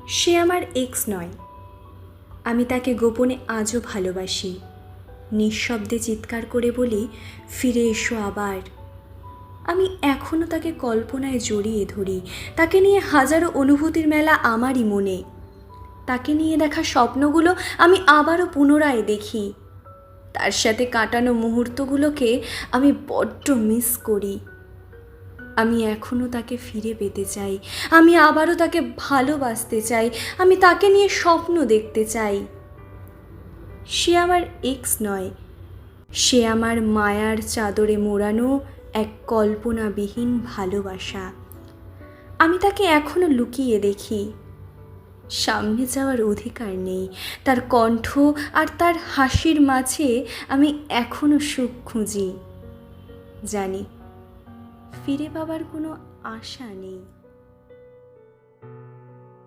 সে আমার এক্স নয়। আমি তাকে গোপনে আজও ভালোবাসি। নিঃশব্দে চিৎকার করে বলি, ফিরে এসো আবার। আমি এখনও তাকে কল্পনায় জড়িয়ে ধরি। তাকে নিয়ে হাজারো অনুভূতির মেলা আমারই মনে। তাকে নিয়ে দেখা স্বপ্নগুলো আমি আবারও পুনরায় দেখি। তার সাথে কাটানো মুহূর্তগুলোকে আমি বড্ড মিস করি। আমি এখনও তাকে ফিরে পেতে চাই। আমি আবারও তাকে ভালোবাসতে চাই। আমি তাকে নিয়ে স্বপ্ন দেখতে চাই। সে আমার এক্স নয়, সে আমার মায়ার চাদরে মোড়ানো এক কল্পনাবিহীন ভালোবাসা। আমি তাকে এখনও লুকিয়ে দেখি। সামনে যাওয়ার অধিকার নেই। তার কণ্ঠ আর তার হাসির মাঝে আমি এখনও সুখ খুঁজি। জানি ফিরে পাবার কোনো আশা নেই।